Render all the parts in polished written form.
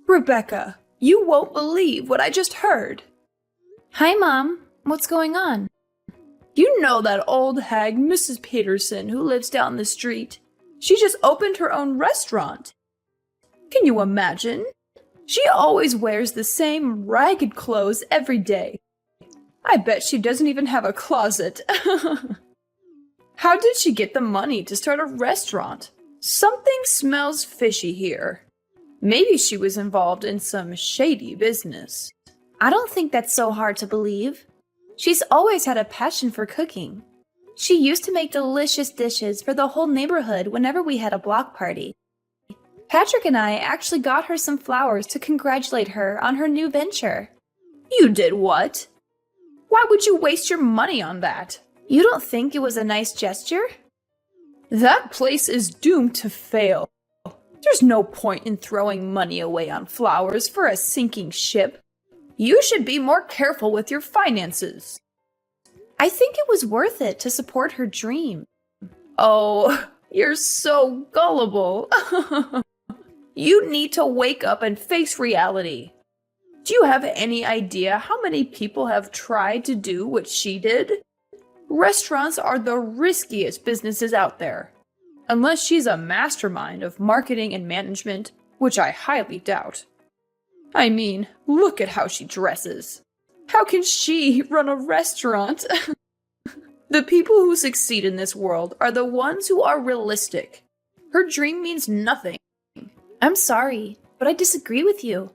Rebecca, you won't believe what I just heard. Hi, Mom. What's going on? You know that old hag, Mrs. Peterson, who lives down the street? She just opened her own restaurant. Can you imagine? She always wears the same ragged clothes every day. I bet she doesn't even have a closet. How did she get the money to start a restaurant? Something smells fishy here. Maybe she was involved in some shady business. I don't think that's so hard to believe. She's always had a passion for cooking. She used to make delicious dishes for the whole neighborhood whenever we had a block party. Patrick and I actually got her some flowers to congratulate her on her new venture. You did what? Why would you waste your money on that? You don't think it was a nice gesture? That place is doomed to fail. There's no point in throwing money away on flowers for a sinking ship. You should be more careful with your finances. I think it was worth it to support her dream. Oh, you're so gullible. You need to wake up and face reality. Do you have any idea how many people have tried to do what she did? Restaurants are the riskiest businesses out there. Unless she's a mastermind of marketing and management, which I highly doubt. I mean, look at how she dresses. How can she run a restaurant? The people who succeed in this world are the ones who are realistic. Her dream means nothing. I'm sorry, but I disagree with you.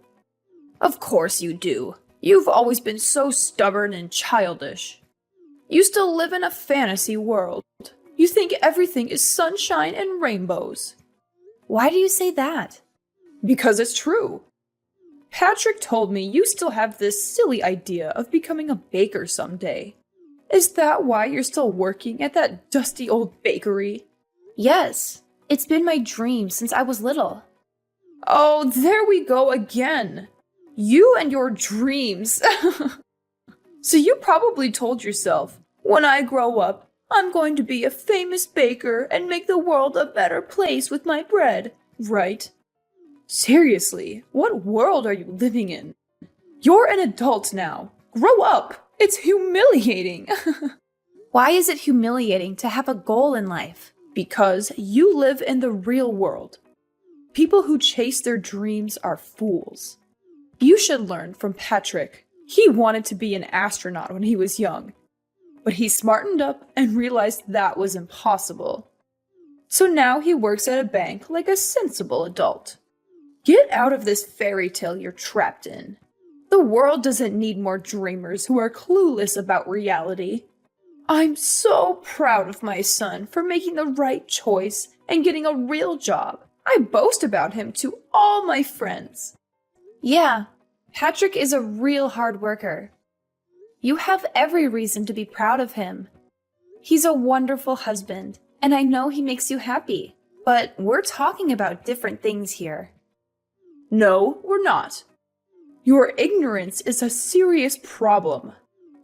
Of course you do. You've always been so stubborn and childish. You still live in a fantasy world. You think everything is sunshine and rainbows. Why do you say that? Because it's true. Patrick told me you still have this silly idea of becoming a baker someday. Is that why you're still working at that dusty old bakery? Yes, it's been my dream since I was little. Oh, there we go again. You and your dreams. So you probably told yourself, when I grow up, I'm going to be a famous baker and make the world a better place with my bread, right? Seriously, what world are you living in? You're an adult now. Grow up. It's humiliating. Why is it humiliating to have a goal in life? Because you live in the real world. People who chase their dreams are fools. You should learn from Patrick. He wanted to be an astronaut when he was young. But he smartened up and realized that was impossible. So now he works at a bank like a sensible adult. Get out of this fairy tale you're trapped in. The world doesn't need more dreamers who are clueless about reality. I'm so proud of my son for making the right choice and getting a real job. I boast about him to all my friends. Yeah, Patrick is a real hard worker. You have every reason to be proud of him. He's a wonderful husband, and I know he makes you happy. But we're talking about different things here. No, we're not. Your ignorance is a serious problem.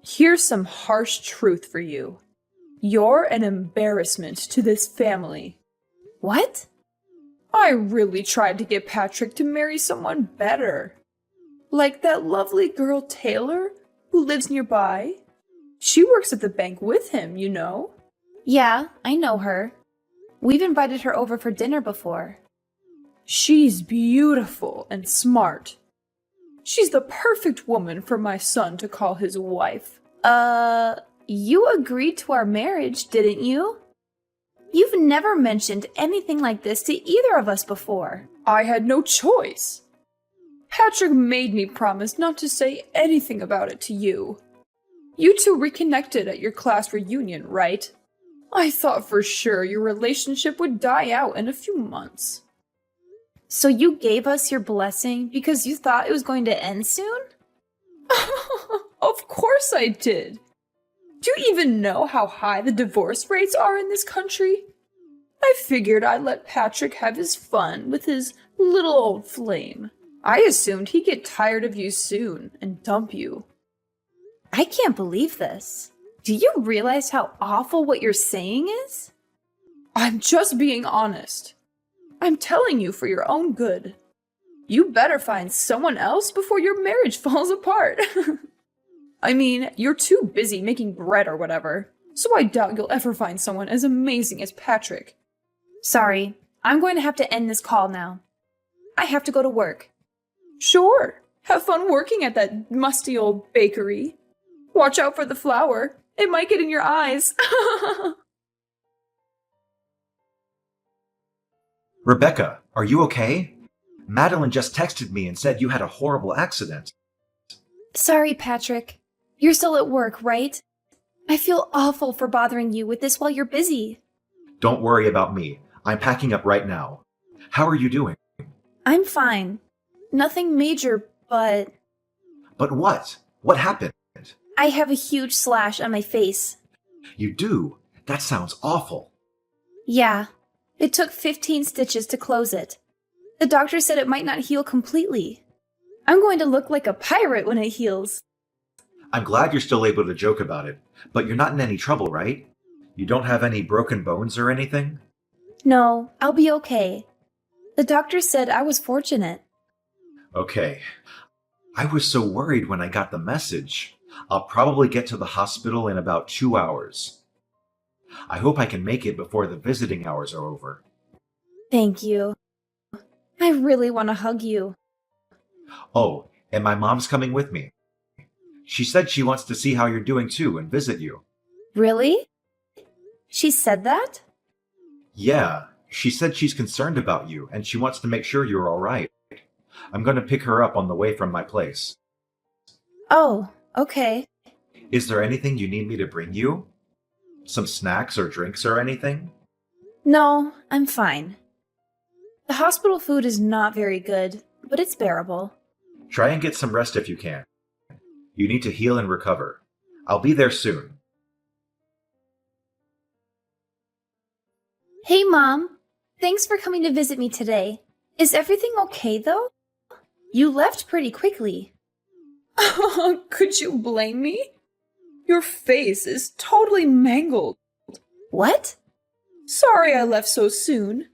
Here's some harsh truth for you. You're an embarrassment to this family. What? I really tried to get Patrick to marry someone better. Like that lovely girl Taylor, who lives nearby. She works at the bank with him, you know. Yeah, I know her. We've invited her over for dinner before. She's beautiful and smart. She's the perfect woman for my son to call his wife. You agreed to our marriage, didn't you? You've never mentioned anything like this to either of us before. I had no choice. Patrick made me promise not to say anything about it to you. You two reconnected at your class reunion, right? I thought for sure your relationship would die out in a few months. So you gave us your blessing because you thought it was going to end soon? Of course I did. Do you even know how high the divorce rates are in this country? I figured I'd let Patrick have his fun with his little old flame. I assumed he'd get tired of you soon and dump you. I can't believe this. Do you realize how awful what you're saying is? I'm just being honest. I'm telling you for your own good. You better find someone else before your marriage falls apart. I mean, you're too busy making bread or whatever, so I doubt you'll ever find someone as amazing as Patrick. Sorry, I'm going to have to end this call now. I have to go to work. Sure, have fun working at that musty old bakery. Watch out for the flour. It might get in your eyes. Rebecca, are you okay? Madeline just texted me and said you had a horrible accident. Sorry, Patrick. You're still at work, right? I feel awful for bothering you with this while you're busy. Don't worry about me. I'm packing up right now. How are you doing? I'm fine. Nothing major, but... But what? What happened? I have a huge slash on my face. You do? That sounds awful. Yeah. It took 15 stitches to close it. The doctor said it might not heal completely. I'm going to look like a pirate when it heals. I'm glad you're still able to joke about it, but you're not in any trouble, right? You don't have any broken bones or anything? No, I'll be okay. The doctor said I was fortunate. Okay. I was so worried when I got the message. I'll probably get to the hospital in about 2 hours. I hope I can make it before the visiting hours are over. Thank you. I really want to hug you. Oh, and my mom's coming with me. She said she wants to see how you're doing too and visit you. Really? She said that? Yeah, she said she's concerned about you and she wants to make sure you're all right. I'm going to pick her up on the way from my place. Oh, okay. Is there anything you need me to bring you? Some snacks or drinks or anything? No, I'm fine. The hospital food is not very good, but it's bearable. Try and get some rest if you can. You need to heal and recover. I'll be there soon. Hey, Mom. Thanks for coming to visit me today. Is everything okay, though? You left pretty quickly. Could you blame me? Your face is totally mangled. What? Sorry I left so soon.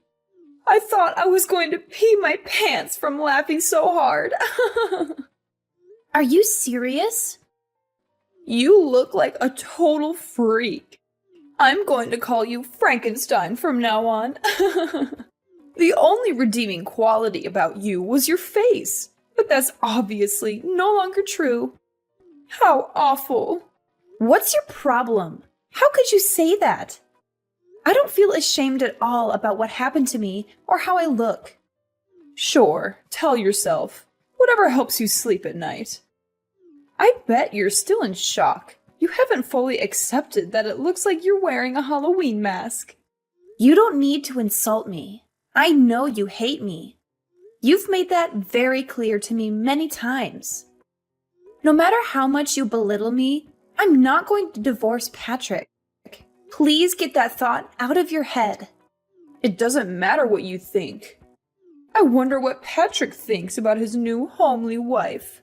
I thought I was going to pee my pants from laughing so hard. Are you serious? You look like a total freak. I'm going to call you Frankenstein from now on. The only redeeming quality about you was your face, but that's obviously no longer true. How awful. What's your problem? How could you say that? I don't feel ashamed at all about what happened to me or how I look. Sure, tell yourself. Whatever helps you sleep at night. I bet you're still in shock. You haven't fully accepted that it looks like you're wearing a Halloween mask. You don't need to insult me. I know you hate me. You've made that very clear to me many times. No matter how much you belittle me, I'm not going to divorce Patrick. Please get that thought out of your head. It doesn't matter what you think. I wonder what Patrick thinks about his new homely wife.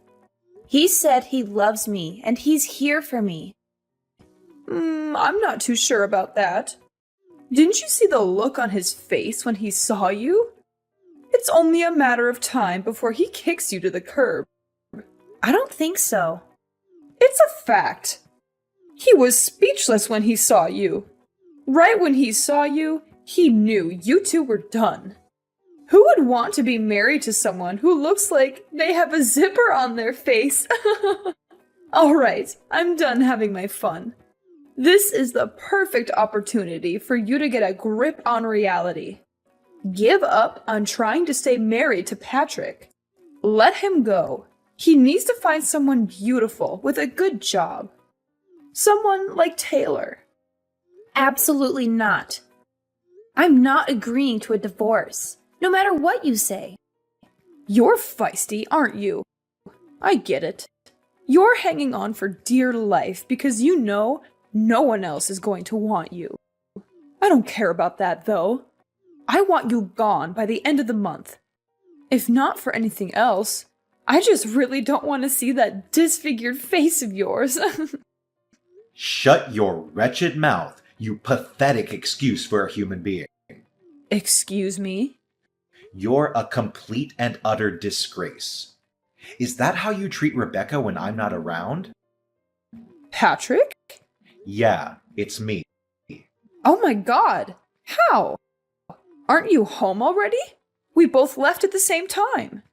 He said he loves me and he's here for me. I'm not too sure about that. Didn't you see the look on his face when he saw you? It's only a matter of time before he kicks you to the curb. I don't think so. It's a fact. He was speechless when he saw you. Right when he saw you, he knew you two were done. Who would want to be married to someone who looks like they have a zipper on their face? All right, I'm done having my fun. This is the perfect opportunity for you to get a grip on reality. Give up on trying to stay married to Patrick. Let him go. He needs to find someone beautiful with a good job. Someone like Taylor. Absolutely not. I'm not agreeing to a divorce, no matter what you say. You're feisty, aren't you? I get it. You're hanging on for dear life because you know no one else is going to want you. I don't care about that, though. I want you gone by the end of the month. If not for anything else, I just really don't want to see that disfigured face of yours. Shut your wretched mouth, you pathetic excuse for a human being. Excuse me? You're a complete and utter disgrace. Is that how you treat Rebecca when I'm not around? Patrick? Yeah, it's me. Oh my god! How? Aren't you home already? We both left at the same time.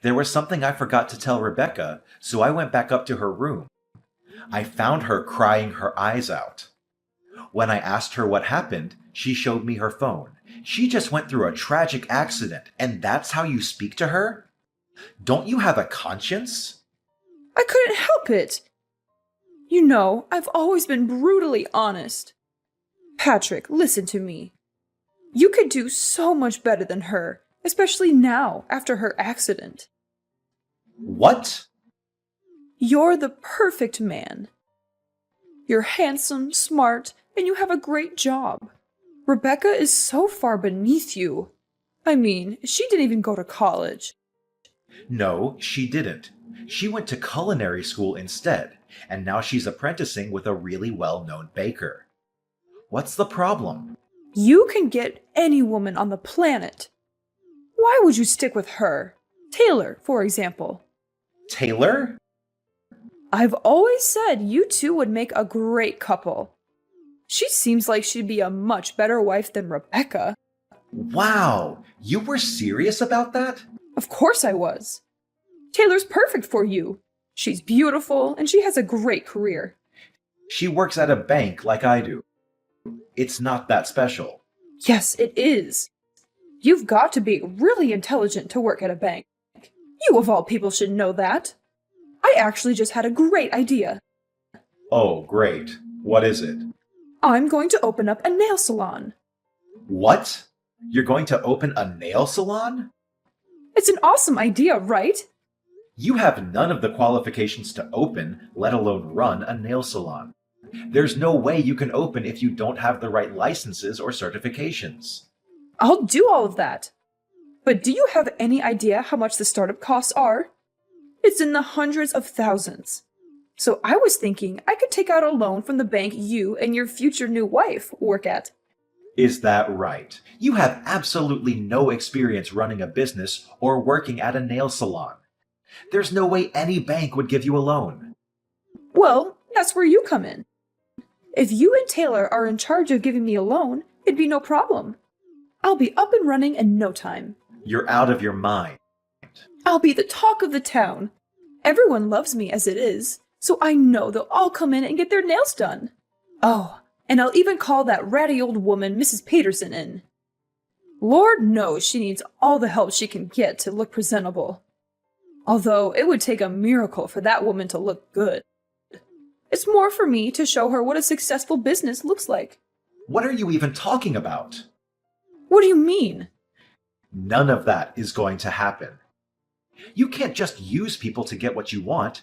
There was something I forgot to tell Rebecca, so I went back up to her room. I found her crying her eyes out. When I asked her what happened, she showed me her phone. She just went through a tragic accident, and that's how you speak to her? Don't you have a conscience? I couldn't help it. You know, I've always been brutally honest. Patrick, listen to me. You could do so much better than her, especially now, after her accident. What? You're the perfect man. You're handsome, smart, and you have a great job. Rebecca is so far beneath you. I mean, she didn't even go to college. No, she didn't. She went to culinary school instead, and now she's apprenticing with a really well-known baker. What's the problem? You can get any woman on the planet. Why would you stick with her? Taylor, for example. Taylor? I've always said you two would make a great couple. She seems like she'd be a much better wife than Rebecca. Wow, you were serious about that? Of course I was. Taylor's perfect for you. She's beautiful and she has a great career. She works at a bank like I do. It's not that special. Yes, it is. You've got to be really intelligent to work at a bank. You of all people should know that. I actually just had a great idea. Oh, great. What is it? I'm going to open up a nail salon. What? You're going to open a nail salon? It's an awesome idea, right? You have none of the qualifications to open, let alone run a nail salon. There's no way you can open if you don't have the right licenses or certifications. I'll do all of that. But do you have any idea how much the startup costs are? It's in the hundreds of thousands. So I was thinking I could take out a loan from the bank you and your future new wife work at. Is that right? You have absolutely no experience running a business or working at a nail salon. There's no way any bank would give you a loan. Well, that's where you come in. If you and Taylor are in charge of giving me a loan, it'd be no problem. I'll be up and running in no time. You're out of your mind. I'll be the talk of the town. Everyone loves me as it is, so I know they'll all come in and get their nails done. Oh, and I'll even call that ratty old woman Mrs. Peterson in. Lord knows she needs all the help she can get to look presentable. Although it would take a miracle for that woman to look good. It's more for me to show her what a successful business looks like. What are you even talking about? What do you mean? None of that is going to happen. You can't just use people to get what you want.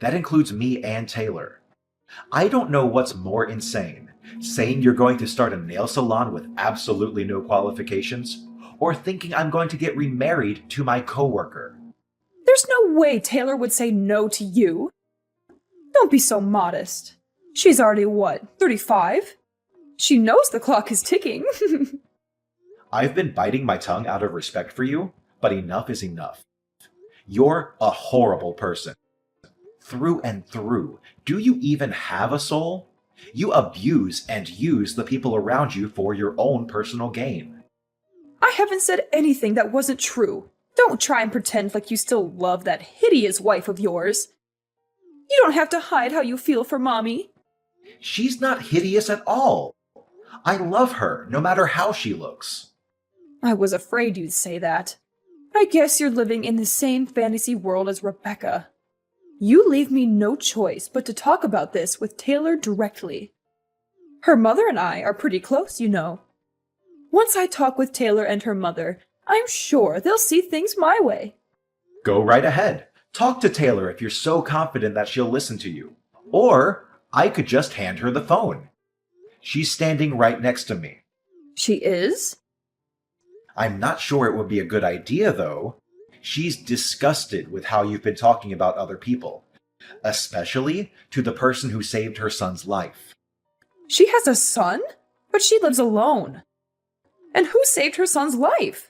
That includes me and Taylor. I don't know what's more insane, saying you're going to start a nail salon with absolutely no qualifications, or thinking I'm going to get remarried to my coworker. There's no way Taylor would say no to you. Don't be so modest. She's already, 35? She knows the clock is ticking. I've been biting my tongue out of respect for you, but enough is enough. You're a horrible person. Through and through. Do you even have a soul? You abuse and use the people around you for your own personal gain. I haven't said anything that wasn't true. Don't try and pretend like you still love that hideous wife of yours. You don't have to hide how you feel for Mommy. She's not hideous at all. I love her, no matter how she looks. I was afraid you'd say that. I guess you're living in the same fantasy world as Rebecca. You leave me no choice but to talk about this with Taylor directly. Her mother and I are pretty close, you know. Once I talk with Taylor and her mother, I'm sure they'll see things my way. Go right ahead. Talk to Taylor if you're so confident that she'll listen to you. Or I could just hand her the phone. She's standing right next to me. She is? I'm not sure it would be a good idea, though. She's disgusted with how you've been talking about other people, especially to the person who saved her son's life. She has a son? But she lives alone. And who saved her son's life?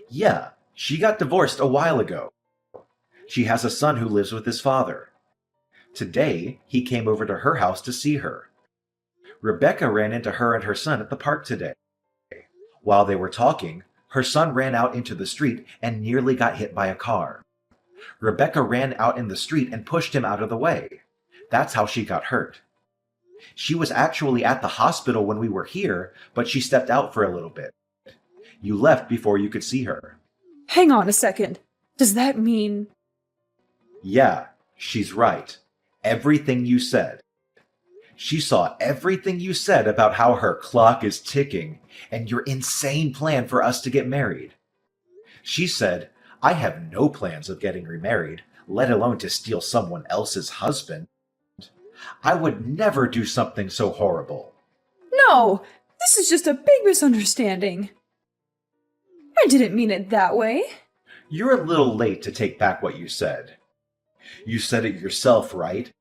Yeah, she got divorced a while ago. She has a son who lives with his father. Today, he came over to her house to see her. Rebecca ran into her and her son at the park today. While they were talking, her son ran out into the street and nearly got hit by a car. Rebecca ran out in the street and pushed him out of the way. That's how she got hurt. She was actually at the hospital when we were here, but she stepped out for a little bit. You left before you could see her. Hang on a second. Does that mean... Yeah, she's right. Everything you said. She saw everything you said about how her clock is ticking and your insane plan for us to get married. She said, I have no plans of getting remarried, let alone to steal someone else's husband. I would never do something so horrible. No, this is just a big misunderstanding. I didn't mean it that way. You're a little late to take back what you said. You said it yourself, right?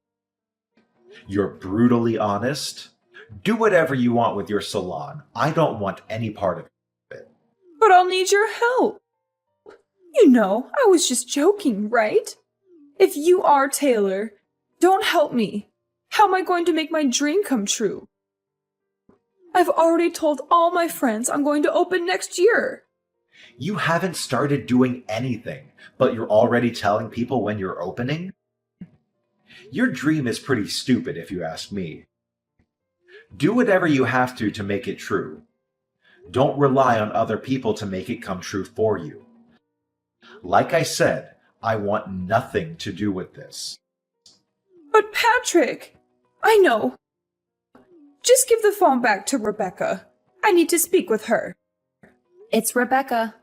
You're brutally honest. Do whatever you want with your salon. I don't want any part of it. But I'll need your help. You know, I was just joking, right? If you are Taylor, don't help me. How am I going to make my dream come true? I've already told all my friends I'm going to open next year. You haven't started doing anything, but you're already telling people when you're opening? Your dream is pretty stupid, if you ask me. Do whatever you have to make it true. Don't rely on other people to make it come true for you. Like I said, I want nothing to do with this. But Patrick, I know. Just give the phone back to Rebecca. I need to speak with her. It's Rebecca.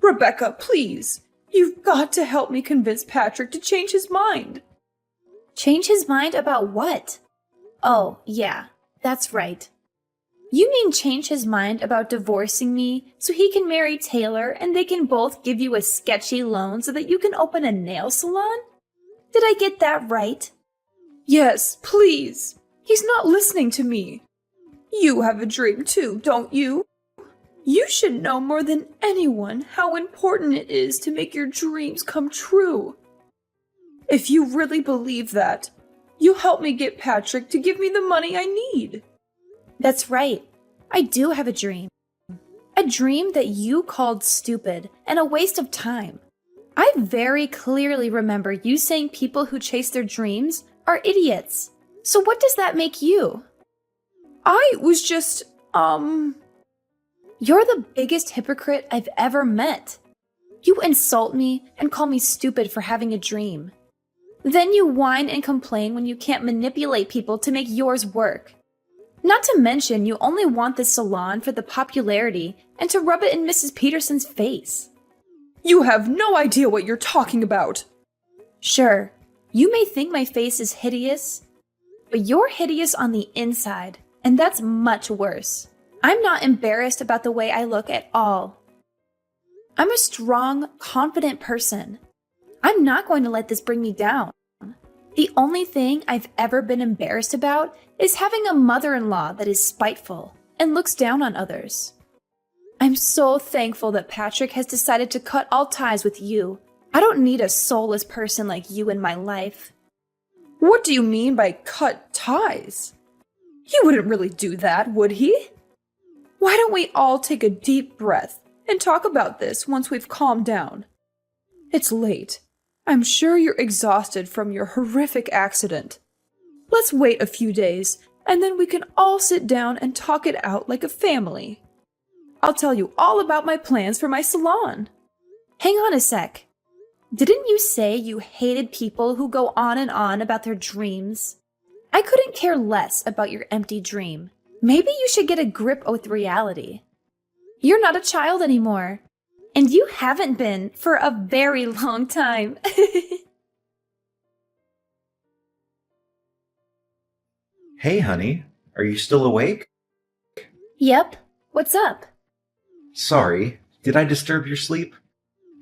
Rebecca, please. You've got to help me convince Patrick to change his mind. Change his mind about what? Oh, yeah, that's right. You mean change his mind about divorcing me so he can marry Taylor and they can both give you a sketchy loan so that you can open a nail salon? Did I get that right? Yes, please. He's not listening to me. You have a dream too, don't you? You should know more than anyone how important it is to make your dreams come true. If you really believe that, you help me get Patrick to give me the money I need. That's right. I do have a dream. A dream that you called stupid and a waste of time. I very clearly remember you saying people who chase their dreams are idiots. So what does that make you? I was just, You're the biggest hypocrite I've ever met. You insult me and call me stupid for having a dream. Then you whine and complain when you can't manipulate people to make yours work. Not to mention, you only want this salon for the popularity and to rub it in Mrs. Peterson's face. You have no idea what you're talking about. Sure, you may think my face is hideous, but you're hideous on the inside, and that's much worse. I'm not embarrassed about the way I look at all. I'm a strong, confident person. I'm not going to let this bring me down. The only thing I've ever been embarrassed about is having a mother-in-law that is spiteful and looks down on others. I'm so thankful that Patrick has decided to cut all ties with you. I don't need a soulless person like you in my life. What do you mean by cut ties? He wouldn't really do that, would he? Why don't we all take a deep breath and talk about this once we've calmed down? It's late. I'm sure you're exhausted from your horrific accident. Let's wait a few days, and then we can all sit down and talk it out like a family. I'll tell you all about my plans for my salon. Hang on a sec. Didn't you say you hated people who go on and on about their dreams? I couldn't care less about your empty dream. Maybe you should get a grip with reality. You're not a child anymore. And you haven't been for a very long time. Hey, honey, are you still awake? Yep. What's up? Sorry, did I disturb your sleep?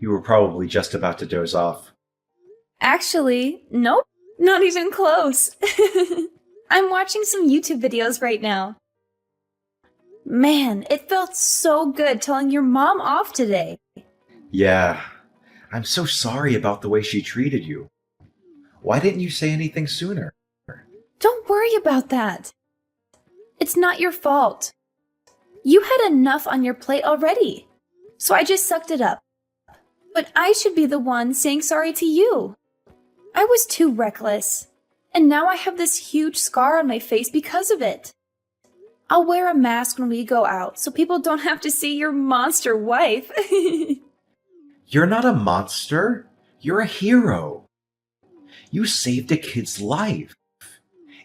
You were probably just about to doze off. Actually, nope. Not even close. I'm watching some YouTube videos right now. Man, it felt so good telling your mom off today. Yeah, I'm so sorry about the way she treated you. Why didn't you say anything sooner? Don't worry about that. It's not your fault. You had enough on your plate already, so I just sucked it up. But I should be the one saying sorry to you. I was too reckless, and now I have this huge scar on my face because of it. I'll wear a mask when we go out so people don't have to see your monster wife. You're not a monster. You're a hero. You saved a kid's life.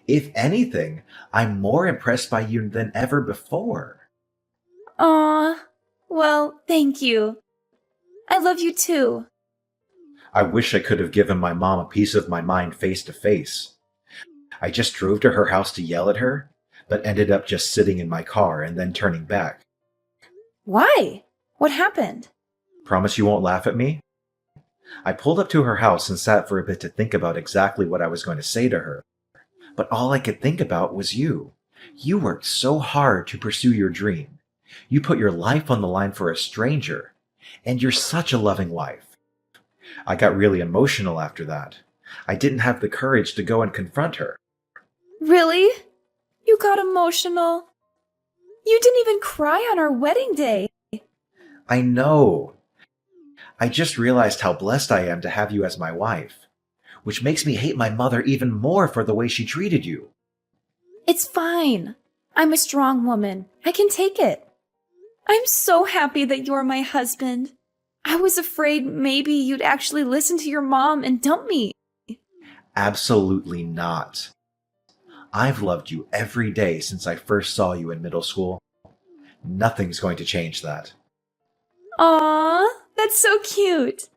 If anything, I'm more impressed by you than ever before. Aw, well, thank you. I love you too. I wish I could have given my mom a piece of my mind face to face. I just drove to her house to yell at her, but ended up just sitting in my car and then turning back. Why? What happened? Promise you won't laugh at me? I pulled up to her house and sat for a bit to think about exactly what I was going to say to her. But all I could think about was you. You worked so hard to pursue your dream. You put your life on the line for a stranger. And you're such a loving wife. I got really emotional after that. I didn't have the courage to go and confront her. Really? You got emotional? You didn't even cry on our wedding day. I know. I just realized how blessed I am to have you as my wife, which makes me hate my mother even more for the way she treated you. It's fine. I'm a strong woman. I can take it. I'm so happy that you're my husband. I was afraid maybe you'd actually listen to your mom and dump me. Absolutely not. I've loved you every day since I first saw you in middle school. Nothing's going to change that. Aw, that's so cute.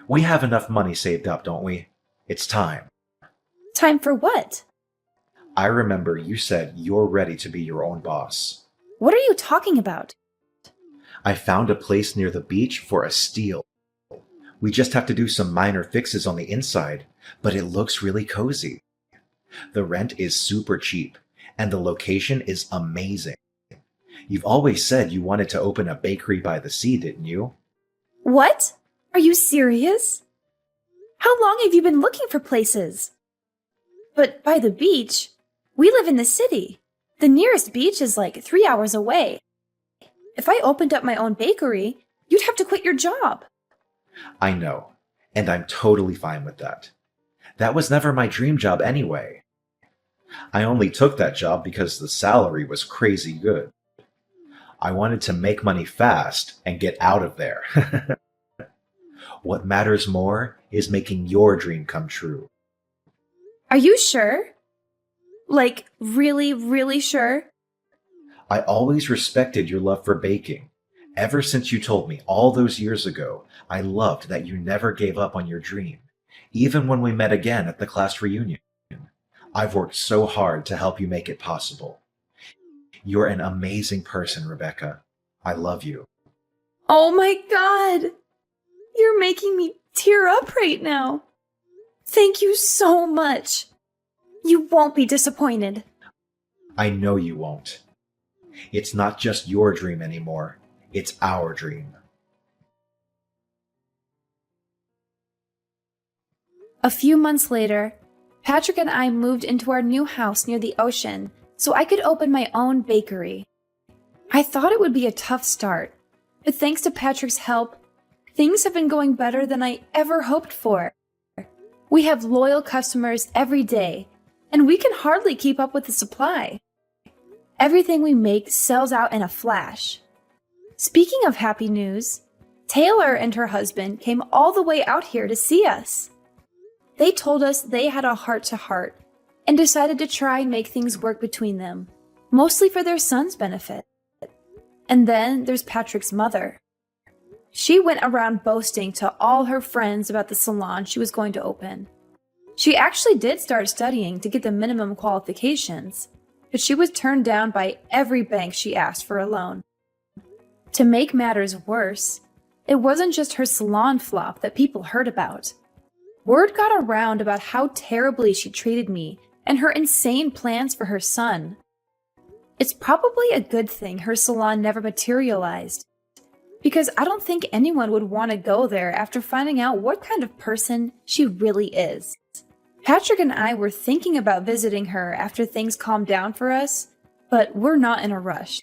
We have enough money saved up, don't we? It's time. Time for what? I remember you said you're ready to be your own boss. What are you talking about? I found a place near the beach for a steal. We just have to do some minor fixes on the inside, but it looks really cozy. The rent is super cheap, and the location is amazing. You've always said you wanted to open a bakery by the sea, didn't you? What? Are you serious? How long have you been looking for places? But by the beach? We live in the city. The nearest beach is like 3 hours away. If I opened up my own bakery, you'd have to quit your job. I know, and I'm totally fine with that. That was never my dream job anyway. I only took that job because the salary was crazy good. I wanted to make money fast and get out of there. What matters more is making your dream come true. Are you sure? Like, really, really sure? I always respected your love for baking. Ever since you told me all those years ago, I loved that you never gave up on your dream, even when we met again at the class reunion. I've worked so hard to help you make it possible. You're an amazing person, Rebecca. I love you. Oh my God! You're making me tear up right now. Thank you so much. You won't be disappointed. I know you won't. It's not just your dream anymore. It's our dream. A few months later, Patrick and I moved into our new house near the ocean so I could open my own bakery. I thought it would be a tough start, but thanks to Patrick's help, things have been going better than I ever hoped for. We have loyal customers every day, and we can hardly keep up with the supply. Everything we make sells out in a flash. Speaking of happy news, Taylor and her husband came all the way out here to see us. They told us they had a heart-to-heart and decided to try and make things work between them, mostly for their son's benefit. And then there's Patrick's mother. She went around boasting to all her friends about the salon she was going to open. She actually did start studying to get the minimum qualifications, but she was turned down by every bank she asked for a loan. To make matters worse, it wasn't just her salon flop that people heard about. Word got around about how terribly she treated me and her insane plans for her son. It's probably a good thing her salon never materialized. because I don't think anyone would want to go there after finding out what kind of person she really is. Patrick and I were thinking about visiting her after things calmed down for us, but we're not in a rush.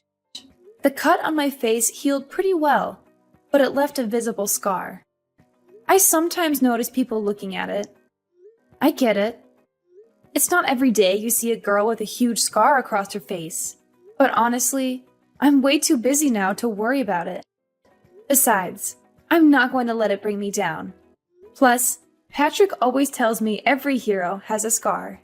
The cut on my face healed pretty well, but it left a visible scar. I sometimes notice people looking at it. I get it. It's not every day you see a girl with a huge scar across her face, but honestly, I'm way too busy now to worry about it. Besides, I'm not going to let it bring me down. Plus, Patrick always tells me every hero has a scar.